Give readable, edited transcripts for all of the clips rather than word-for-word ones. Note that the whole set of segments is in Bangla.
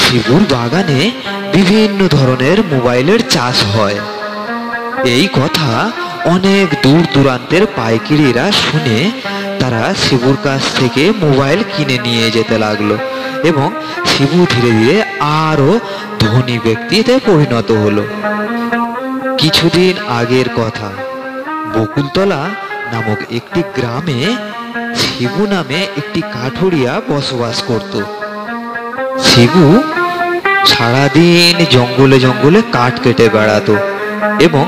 শিবুর বাগানে বিভিন্ন ধরনের মোবাইলের চাষ হয়। এই কথা অনেক দূর দূরান্তের পাইকারিরা শুনে তারা শিবুর কাছ থেকে মোবাইল কিনে নিয়ে যেতে লাগলো এবং শিবু ধীরে ধীরে আরো ধনী ব্যক্তিতে পরিণত হলো। কিছুদিন আগের কথা, বকুলতলা নামক একটি গ্রামে শিবু নামে একটি কাঠুরিয়া বসবাস করত। শিবু সারাদিন জঙ্গলে জঙ্গলে কাঠ কেটে বেড়াতো এবং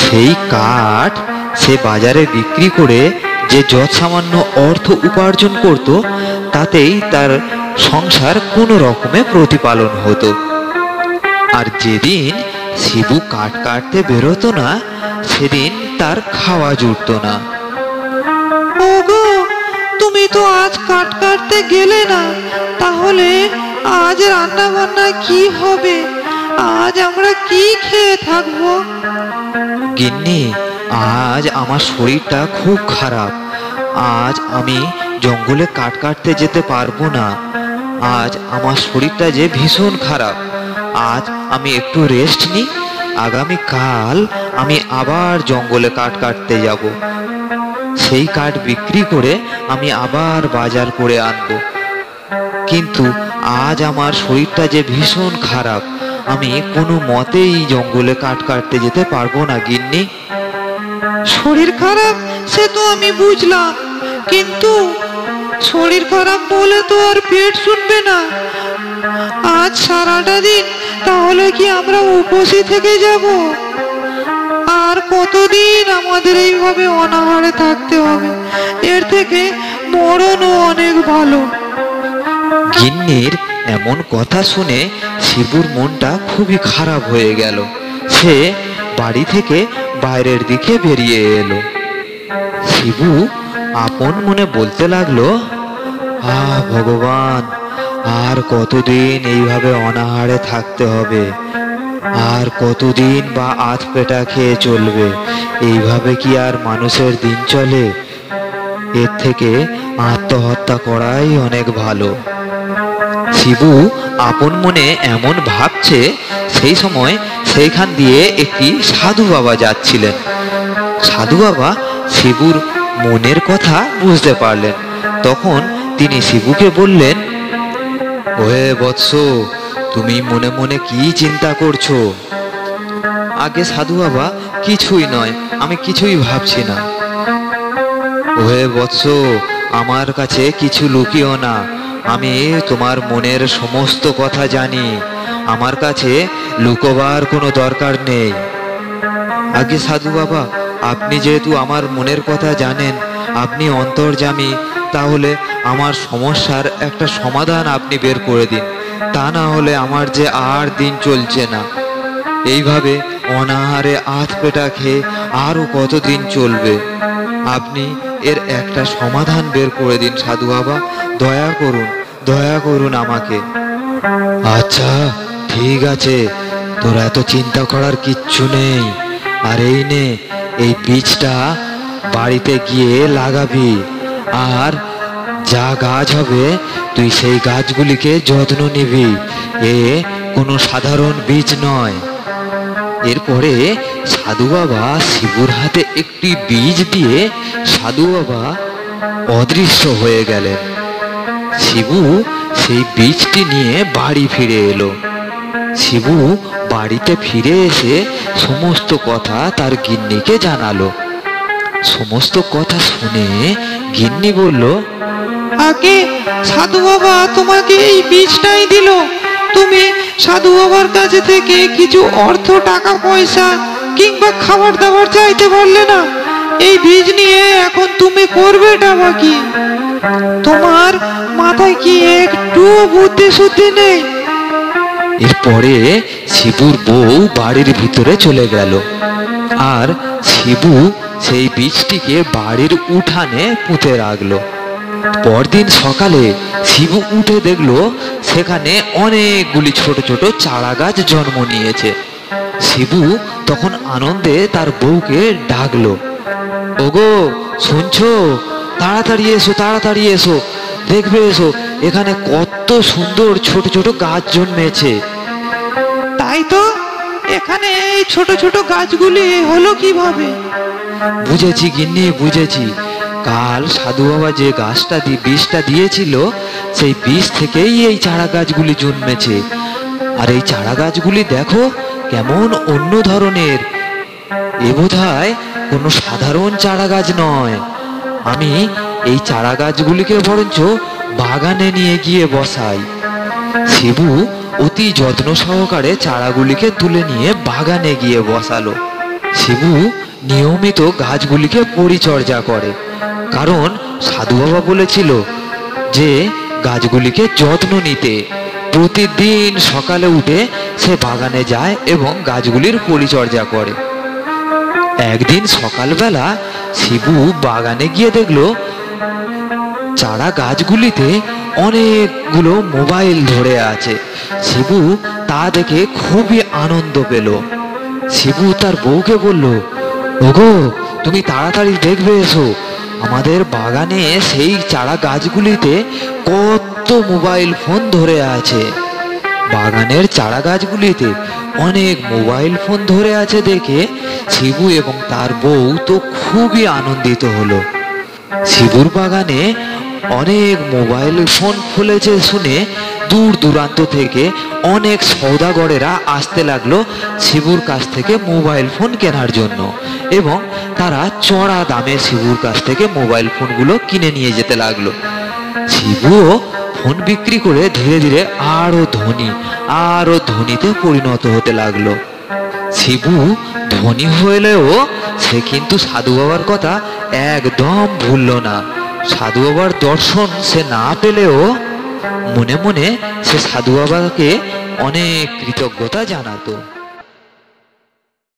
সেই কাঠ সে বাজারে বিক্রি করে যে যৎ সামান্য অর্থ উপার্জন করত তাতেই তার সংসার কোনো রকমে প্রতিপালন হতো। আর যেদিন শিবু কাঠ কাটতে বেরোতো না সেদিন তার খাওয়া জুটতো না। ওগো, তুমি তো আজ কাঠ কাটতে গেলে না, তাহলে আজ রান্না বান্না কি হবে? আজ আমরা কি খেয়ে থাকবো? গিন্নি, আজ আমার শরীরটা খুব খারাপ। আজ আমি জঙ্গলে কাঠ কাটতে যেতে পারবো না। আজ আমার শরীরটা যে ভীষণ খারাপ। আজ আমি একটু রেস্ট নিই, আগামীকাল আমি আবার জঙ্গলে কাঠ কাটতে যাব। সেই কাঠ বিক্রি করে আমি আবার বাজার করে আনবো। কিন্তু আজ আমার শরীরটা যে ভীষণ খারাপ, আমি কোনো মতেই জঙ্গলে কাঠ কাটতে যেতে পারবো না গিন্নি। শরীর খারাপ সে তো আমি বুঝলাম, কিন্তু শরীর খারাপ বলে তো আর পেট শুনবে না। আজ সারাটা দিন তাহলে কি আমরা উপোসই থেকে যাব? আর কতদিন আমাদের এইভাবে অনাহারে থাকতে হবে? এর থেকে মরণও অনেক ভালো। গিন্নির এমন কথা শুনে শিবুর মনটা খুবই খারাপ হয়ে গেল। সে বাড়ি থেকে বাইরের দিকে বেরিয়ে এলো। শিবু আপন মনে বলতে লাগলো, ভগবান, আর কতদিন এইভাবে অনাহারে থাকতে হবে? আর কতদিন বা আধ পেটা খেয়ে চলবে? এইভাবে কি আর মানুষের দিন চলে? এর থেকে আত্মহত্যা করাই অনেক ভালো। শিবু আপন মনে এমন ভাবছে, সেই সময় সেইখান দিয়ে একটি সাধু বাবা যাচ্ছিলেন। সাধু বাবা শিবুর মনের কথা বুঝতে পারলেন। তখন তিনি শিবুকে বললেন, ওহে বৎস, তুমি মনে মনে কি চিন্তা করছো? আগে সাধু বাবা, কিছুই নয়, আমি কিছুই ভাবছি না। ওহে বৎস, আমার কাছে কিছু লুকিও না। আমি তোমার মনের সমস্ত কথা জানি। আমার কাছে লুকোবার কোনো দরকার নেই। আগে সাধু বাবা, আপনি যেহেতু আমার মনের কথা জানেন, আপনি অন্তর্যামী, তাহলে আমার সমস্যার একটা সমাধান আপনি বের করে দিন। তা না হলে আমার যে আর দিন চলছে না। এইভাবে অনাহারে আধ পেটা খেয়ে আরো কতদিন চলবে? আপনি এর একটা সমাধান বের করে দিন সাধু বাবা, দয়া করুন, দয়া করুন আমাকে। আচ্ছা ঠিক আছে, তোর এত চিন্তা করার কিচ্ছু নেই। আর এই নে, এই বীজটা বাড়িতে গিয়ে লাগাবি। আর যা গাছ হবে তুই সেই গাছগুলিকে যত্ন নিবি। এ কোনো সাধারণ বীজ নয়। এরপরে সাধু বাবা শিবুর হাতে একটি বীজ দিয়ে সাধু বাবা অদৃশ্য হয়ে গেলেন। শিবু সেই বীজটি নিয়ে বাড়ি ফিরে এলো। শিবু বাড়িতে ফিরে এসে সমস্ত কথা তার গিন্নিকে জানালো। সমস্ত কথা শুনে গিন্নি বলল, আগে সাধু বাবা তোমাকে এই বীজটাই দিল, তুমি সাধু বাবার কাছে থেকে কিছু অর্থ, টাকা পয়সা কিংবা খাবার দাবার চাইতে পারলে না? এই বীজ নিয়ে এখন তুমি করবেটা বা কি? তোমার মাথায় কি একটু বুদ্ধি শুদ্ধি নেই? এরপরে শিবুর বউ বাড়ির ভিতরে চলে গেল। আর শিবু সেই বীজটিকে বাড়ির উঠানে পুঁতে রাখলো। পরদিন সকালে শিবু উঠে দেখলো সেখানে অনেকগুলি ছোট ছোট চারা গাছ জন্ম নিয়েছে। শিবু তখন আনন্দে তার বউকে ডাকলো, ওগো শুনছো? তাড়াতাড়ি এসো, তাড়াতাড়ি এসো, দেখবে এসো, এখানে কত সুন্দর ছোট ছোট গাছ জন্মেছে। তাই তো, এখানে এই ছোট ছোট গাছগুলি হলো কিভাবে? বুঝেছি গিন্নি, বুঝেছি। কাল সাধু বাবা যে গাছটা বীজটা দিয়েছিল, সেই বীজ থেকেই এই চারা গাছগুলি জন্মেছে। আর এই চারা গাছগুলি দেখো কেমন অন্য ধরনের। এ বোধহয় কোনো সাধারণ চারা গাছ নয়। আমি এই চারা গাছগুলিকে বরঞ্চ বাগানে নিয়ে গিয়ে বসাই। শিবু অতি যত্ন সহকারে চারাগুলিকে তুলে নিয়ে বাগানে গিয়ে বসালো। শিবু নিয়মিত গাছগুলিকে পরিচর্যা করে, কারণ সাধু বাবা বলেছিল যে গাছগুলিকে যত্ন নিতে। প্রতিদিন সকালে উঠে সে বাগানে যায় এবং গাছগুলির পরিচর্যা করে। একদিন সকালবেলা শিবু বাগানে গিয়ে দেখলো চারা গাছগুলিতে অনেকগুলো মোবাইল ধরে আছে। শিবু তা দেখে খুবই আনন্দ পেল। শিবু তার বউকে বলল, ওগো, তুমি তাড়াতাড়ি দেখবে এসো, আমাদের বাগানে সেই চারা গাছগুলিতে কত মোবাইল ফোন ধরে আছে। বাগানের চারা গাছগুলিতে অনেক মোবাইল ফোন ধরে আছে দেখে শিবু এবং তার বউ তো খুবই আনন্দিত হলো। শিবুর বাগানে অনেক মোবাইল ফোন খুলেছে শুনে দূর দূরান্ত থেকে অনেক সওদাগরেরা আসতে লাগলো শিবুর কাছ থেকে মোবাইল ফোন কেনার জন্য, এবং তারা চড়া দামে শিবুর কাছ থেকে মোবাইল ফোনগুলো কিনে নিয়ে যেতে লাগলো। শিবুও ফোন বিক্রি করে ধীরে ধীরে আরো ধনীতে পরিণত হতে লাগলো। শিবু ধনী হলেও সে কিন্তু সাধু বাবার কথা একদম ভুললো না। সাধু বাবার দর্শন সে না পেলেও মনে মনে সে সাধু বাবাকে অনেক কৃতজ্ঞতা জানাতো।